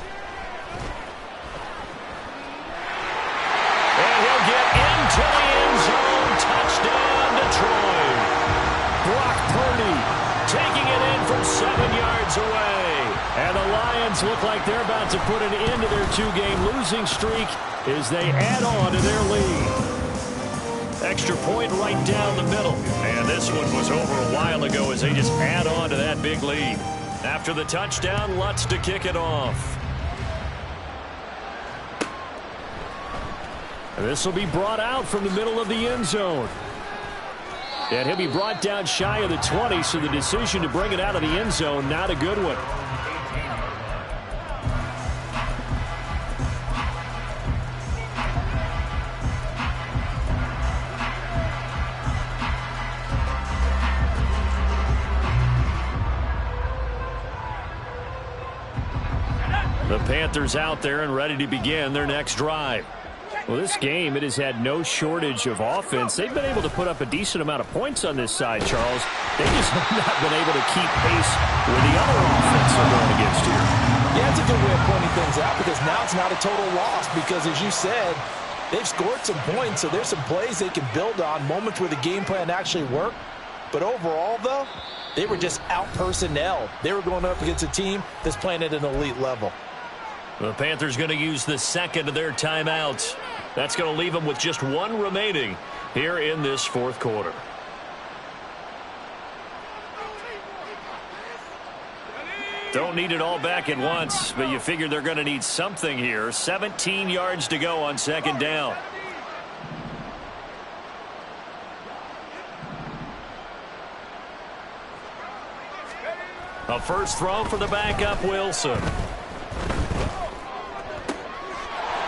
[SPEAKER 1] he'll get into the end zone. Touchdown, Detroit. Brock Purdy taking it in from 7 yards away. And the Lions look like they're about to put an end to their 2-game losing streak as they add on to their lead. Extra point right down the middle. And this one was over a while ago as they just add on to that big lead. After the touchdown, Lutz to kick it off. This will be brought out from the middle of the end zone. And he'll be brought down shy of the 20, so the decision to bring it out of the end zone, not a good one. The Panthers out there and ready to begin their next drive. Well, this game, it has had no shortage of offense. They've been able to put up a decent amount of points on this side, Charles. They just have not been able to keep pace with the other offense they're going against here.
[SPEAKER 5] Yeah, it's a good way of pointing things out because now it's not a total loss because, as you said, they've scored some points, so there's some plays they can build on, moments where the game plan actually worked. But overall, though, they were just out personnel. They were going up against a team that's playing at an elite level.
[SPEAKER 1] The Panthers going to use the second of their timeouts. That's going to leave them with just one remaining here in this fourth quarter. Don't need it all back at once, but you figure they're going to need something here. 17 yards to go on second down. A first throw for the backup, Wilson.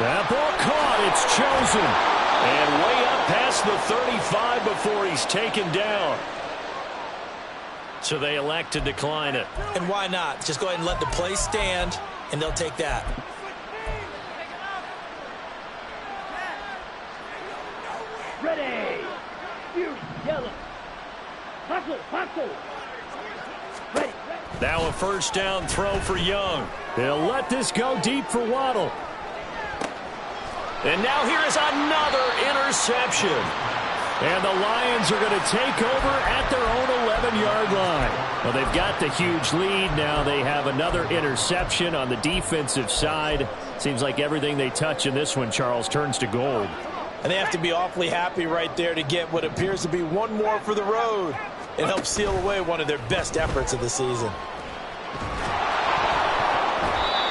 [SPEAKER 1] That ball caught. It's chosen. And way up past the 35 before he's taken down. So they elect to decline it.
[SPEAKER 5] And why not? Just go ahead and let the play stand, and they'll take that.
[SPEAKER 4] Ready. You yellow. Hustle, hustle. Ready.
[SPEAKER 1] Now a first down throw for Young. They'll let this go deep for Waddle. And now here is another interception. And the Lions are going to take over at their own 11-yard line. Well, they've got the huge lead. Now they have another interception on the defensive side. Seems like everything they touch in this one, Charles, turns to gold.
[SPEAKER 5] And they have to be awfully happy right there to get what appears to be one more for the road and help seal away one of their best efforts of the season.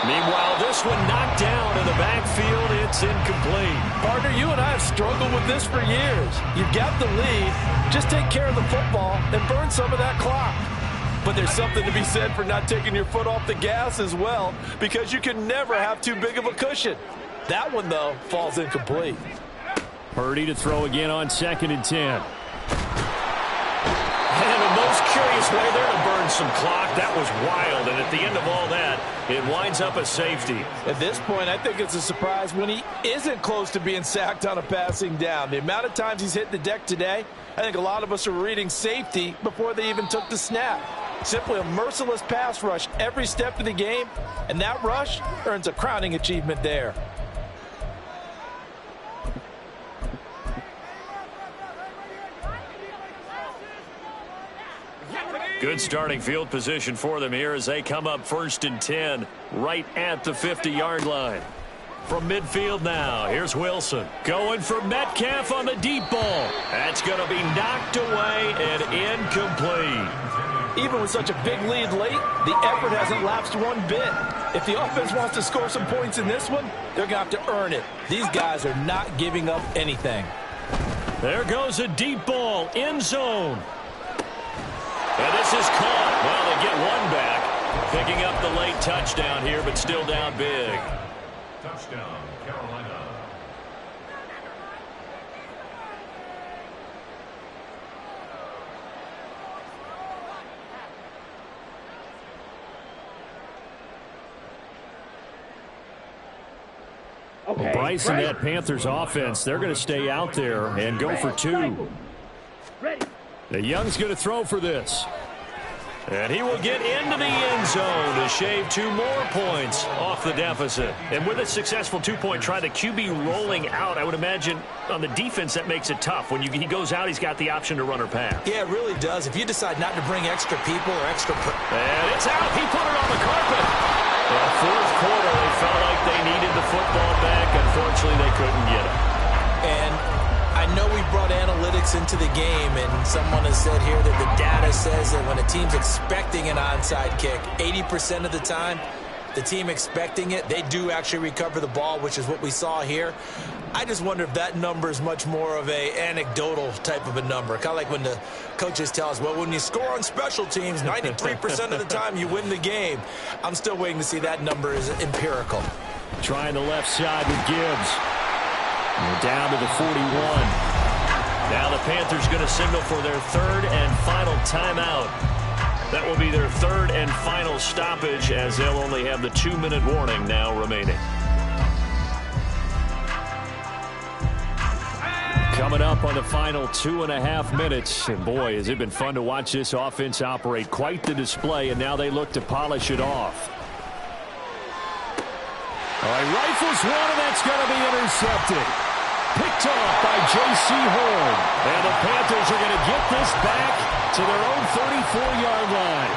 [SPEAKER 1] Meanwhile, this one knocked down in the backfield. It's incomplete.
[SPEAKER 6] Partner, you and I have struggled with this for years. You've got the lead. Just take care of the football and burn some of that clock. But there's something to be said for not taking your foot off the gas as well, because you can never have too big of a cushion. That one, though, falls incomplete.
[SPEAKER 1] Purdy to throw again on 2nd and 10. And the most curious way there to burn some clock. That was wild. And at the end of all that, it winds up a safety.
[SPEAKER 6] At this point, I think it's a surprise when he isn't close to being sacked on a passing down. The amount of times he's hit the deck today, I think a lot of us are reading safety before they even took the snap. Simply a merciless pass rush every step of the game, and that rush earns a crowning achievement there.
[SPEAKER 1] Good starting field position for them here as they come up 1st and 10 right at the 50-yard line. From midfield now, here's Wilson going for Metcalf on the deep ball. That's going to be knocked away and incomplete.
[SPEAKER 6] Even with such a big lead late, the effort hasn't lapsed one bit. If the offense wants to score some points in this one, they're going to have to earn it. These guys are not giving up anything.
[SPEAKER 1] There goes a deep ball, end zone. And this is caught. Well, they get one back, picking up the late touchdown here, but still down big.
[SPEAKER 3] Touchdown, Carolina.
[SPEAKER 4] Okay.
[SPEAKER 1] Bryce and that Panthers offense, they're going to stay out there and go for 2.
[SPEAKER 4] Ready.
[SPEAKER 1] The Young's going to throw for this. And he will get into the end zone to shave 2 more points off the deficit. And with a successful 2-point try, the QB rolling out, I would imagine on the defense that makes it tough. When he goes out, he's got the option to run or pass.
[SPEAKER 5] Yeah, it really does. If you decide not to bring extra people or extra...
[SPEAKER 1] And it's out. He put it on the carpet. The fourth quarter, they felt like they needed the football back. Unfortunately, they couldn't get it.
[SPEAKER 5] And I know we brought analytics into the game, and someone has said here that the data says that when a team's expecting an onside kick, 80% of the time, the team expecting it, they do actually recover the ball, which is what we saw here. I just wonder if that number is much more of a anecdotal type of a number. Kind of like when the coaches tell us, well, when you score on special teams, 93% of the time you win the game. I'm still waiting to see that number is empirical.
[SPEAKER 1] Trying the left side with Gibbs. We're down to the 41. Now the Panthers going to signal for their 3rd and final timeout. That will be their 3rd and final stoppage, as they'll only have the 2-minute warning now remaining. Coming up on the final 2.5 minutes. And boy, has it been fun to watch this offense operate. Quite the display, and now they look to polish it off. All right, rifles one, and that's going to be intercepted. Picked off by J.C. Horn. And the Panthers are going to get this back to their own 34-yard line.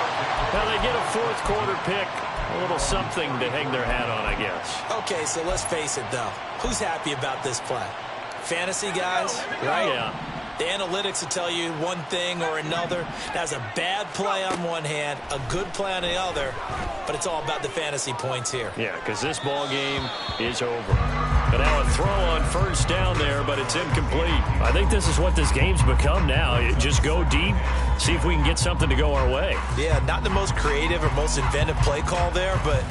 [SPEAKER 1] Now they get a fourth quarter pick A little something to hang their hat on, I guess.
[SPEAKER 5] Okay, so let's face it, though. Who's happy about this play? Fantasy guys, right?
[SPEAKER 1] Yeah.
[SPEAKER 5] The analytics will tell you one thing or another. That's a bad play on one hand, a good play on the other, but it's all about the fantasy points here.
[SPEAKER 1] Yeah, because this ball game is over. But now a throw on first down there, but it's incomplete. I think this is what this game's become now. Just go deep, see if we can get something to go our way.
[SPEAKER 5] Yeah, not the most creative or most inventive play call there, but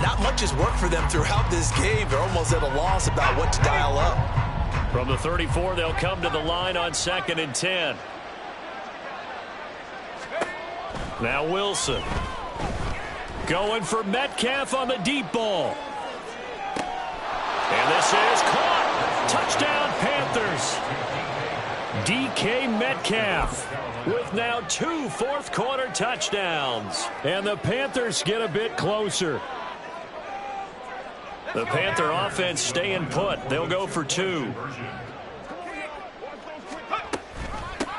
[SPEAKER 5] not much has worked for them throughout this game. They're almost at a loss about what to dial up.
[SPEAKER 1] From the 34, they'll come to the line on 2nd and 10. Now Wilson. Going for Metcalf on the deep ball. And this is caught. Touchdown, Panthers. DK Metcalf with now 2 fourth-quarter touchdowns. And the Panthers get a bit closer. The Panther offense staying put. They'll go for 2.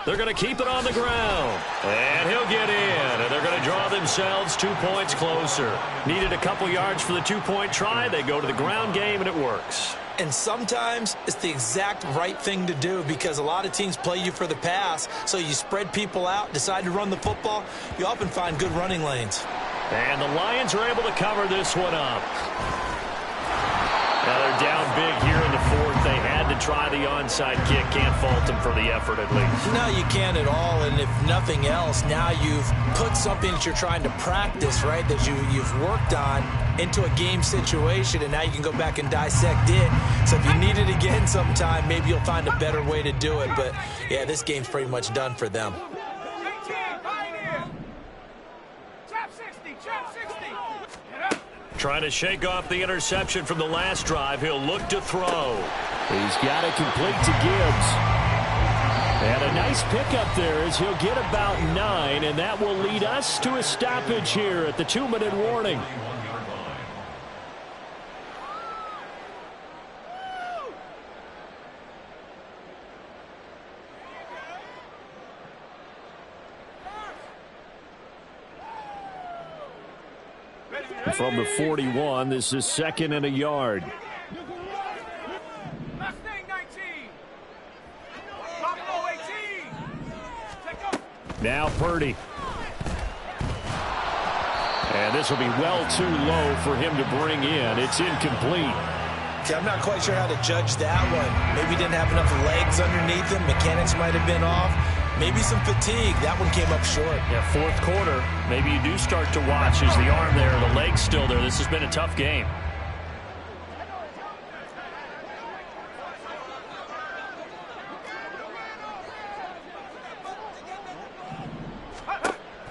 [SPEAKER 1] They're going to keep it on the ground. And he'll get in. And they're going to draw themselves 2 points closer. Needed a couple yards for the 2-point try. They go to the ground game, and it works.
[SPEAKER 5] And sometimes it's the exact right thing to do because a lot of teams play you for the pass. So you spread people out, decide to run the football. You often find good running lanes.
[SPEAKER 1] And the Lions are able to cover this one up. Now they're down big here in the 4th. They had to try the onside kick. Can't fault them for the effort at least.
[SPEAKER 5] No, you can't at all. And if nothing else, now you've put something that you're trying to practice, right, that you've worked on into a game situation, and now you can go back and dissect it. So if you need it again sometime, maybe you'll find a better way to do it. But, yeah, this game's pretty much done for them.
[SPEAKER 1] Trying to shake off the interception from the last drive. He'll look to throw. He's got it complete to Gibbs. And a nice pickup there as he'll get about 9, and that will lead us to a stoppage here at the 2-minute warning. From the 41, this is 2nd and a yard. Now Purdy. And this will be well too low for him to bring in. It's incomplete.
[SPEAKER 5] Okay, I'm not quite sure how to judge that one. Maybe he didn't have enough legs underneath him. Mechanics might have been off. Maybe some fatigue. That one came up short.
[SPEAKER 1] Yeah, 4th quarter. Maybe you do start to watch. Is the arm there, the leg's still there. This has been a tough game.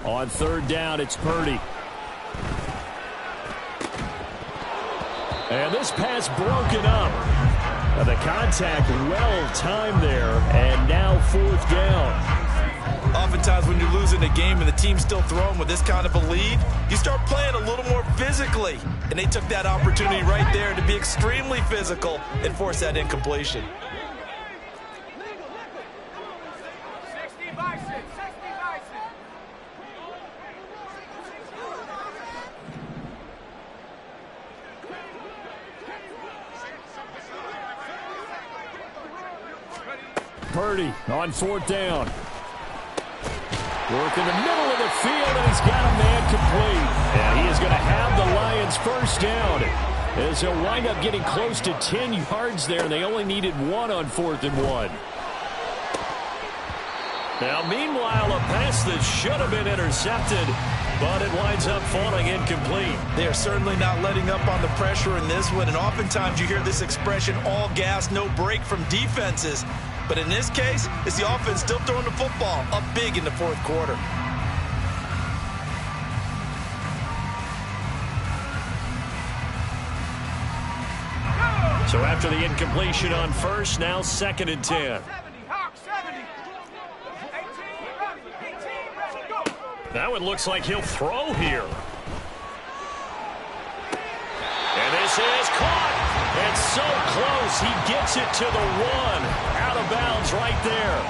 [SPEAKER 1] On 3rd down, it's Purdy. And this pass broken up. The contact well-timed there, and now 4th down.
[SPEAKER 2] Oftentimes when you're losing a game and the team's still throwing with this kind of a lead, you start playing a little more physically. And they took that opportunity right there to be extremely physical and force that incompletion.
[SPEAKER 1] Purdy on 4th down. Work in the middle of the field, and he's got a man complete. And he is going to have the Lions first down as he'll wind up getting close to 10 yards there, and they only needed 1 on 4th and 1. Now, meanwhile, a pass that should have been intercepted, but it winds up falling incomplete.
[SPEAKER 2] They are certainly not letting up on the pressure in this one, and oftentimes you hear this expression, all gas, no break from defenses. But in this case, it's the offense still throwing the football up big in the 4th quarter.
[SPEAKER 1] So after the incompletion on first, now 2nd and 10. That one looks like he'll throw here. And this is caught. It's so close. He gets it to the 1. Out of bounds right there.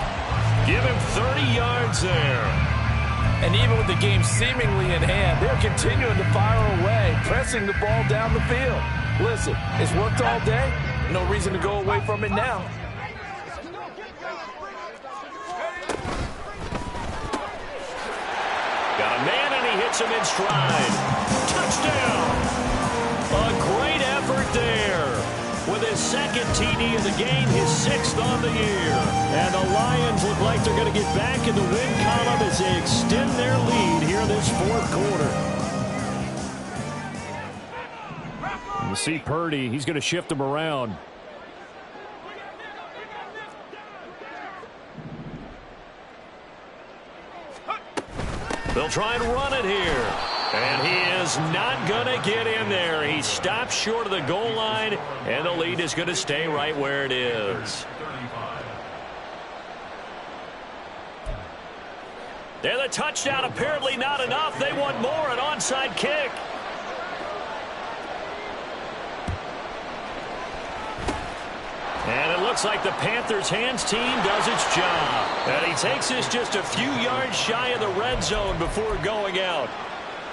[SPEAKER 1] Give him 30 yards there.
[SPEAKER 6] And even with the game seemingly in hand, they're continuing to fire away, pressing the ball down the field. Listen, it's worked all day. No reason to go away from it now.
[SPEAKER 1] Got a man, and he hits him in stride. Touchdown! A great effort there. With his second TD of the game, his 6th on the year. And the Lions look like they're going to get back in the win column as they extend their lead here in this 4th quarter. You see Purdy, he's going to shift him around. They'll try and run it here. And he is not going to get in there. He stops short of the goal line, and the lead is going to stay right where it is. And the touchdown apparently not enough. They want more, an onside kick. And it looks like the Panthers' hands team does its job. And he takes this just a few yards shy of the red zone before going out.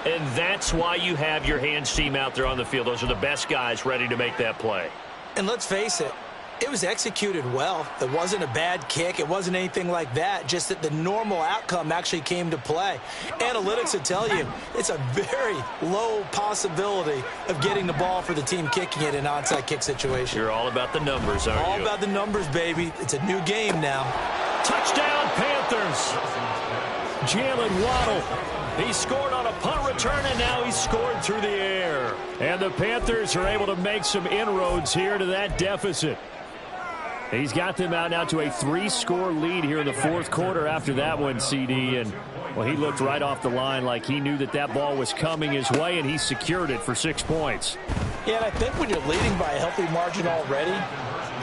[SPEAKER 1] And that's why you have your hands team out there on the field. Those are the best guys ready to make that play.
[SPEAKER 5] And let's face it, it was executed well. It wasn't a bad kick. It wasn't anything like that. Just that the normal outcome actually came to play. Analytics would tell you it's a very low possibility of getting the ball for the team kicking it in an onside kick situation.
[SPEAKER 1] You're all about the numbers, aren't you?
[SPEAKER 5] All about the numbers, baby. It's a new game now.
[SPEAKER 1] Touchdown, Panthers. Jalen Waddle. He scored on a punt return, and now he's scored through the air. And the Panthers are able to make some inroads here to that deficit. He's got them out now to a 3-score lead here in the 4th quarter after that one, CD. And, well, he looked right off the line like he knew that that ball was coming his way, and he secured it for 6 points.
[SPEAKER 5] Yeah, and I think when you're leading by a healthy margin already,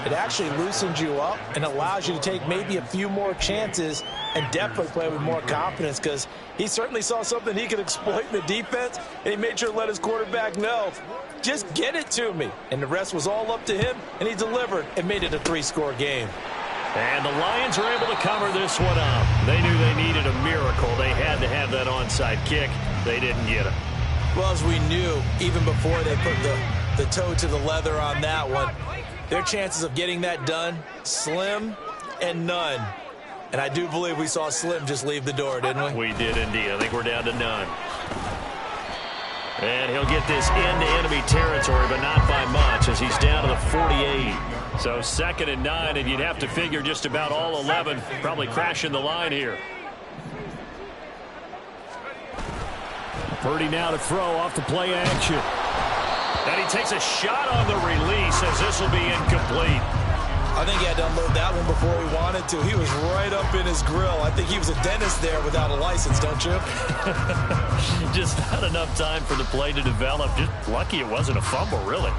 [SPEAKER 5] it actually loosens you up and allows you to take maybe a few more chances and definitely play with more confidence, because he certainly saw something he could exploit in the defense, and he made sure to let his quarterback know, just get it to me. And the rest was all up to him, and he delivered and made it a 3-score game.
[SPEAKER 1] And the Lions are able to cover this one up. They knew they needed a miracle. They had to have that onside kick. They didn't get it.
[SPEAKER 5] Well, as we knew, even before they put the toe to the leather on that one, their chances of getting that done, slim and none. And I do believe we saw Slim just leave the door, didn't we?
[SPEAKER 1] We did indeed. I think we're down to none. And he'll get this into enemy territory, but not by much, as he's down to the 48. So 2nd and 9, and you'd have to figure just about all 11 probably crashing the line here. Purdy now to throw off the play action. And he takes a shot on the release, as this will be incomplete.
[SPEAKER 5] I think he had to unload that one before he wanted to. He was right up in his grill. I think he was a dentist there without a license, don't you?
[SPEAKER 1] Just not enough time for the play to develop. Just lucky it wasn't a fumble, really.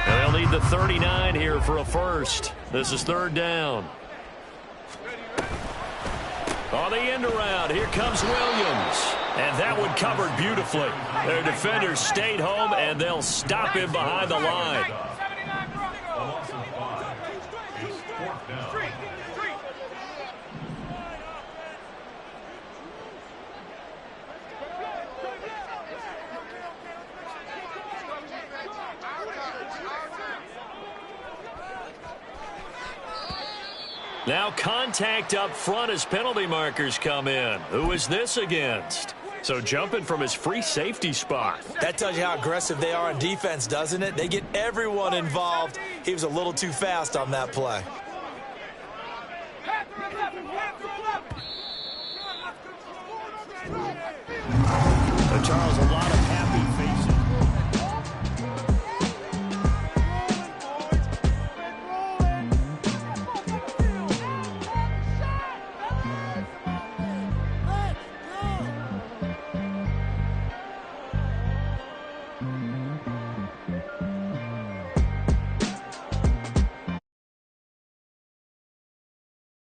[SPEAKER 1] And they'll need the 39 here for a first. This is 3rd down. On the end around, here comes Williams. And that one covered beautifully. Their defenders stayed home, and they'll stop him behind the line. Now contact up front as penalty markers come in. Who is this against? So jumping from his free safety spot.
[SPEAKER 5] That tells you how aggressive they are on defense, doesn't it? They get everyone involved. He was a little too fast on that play.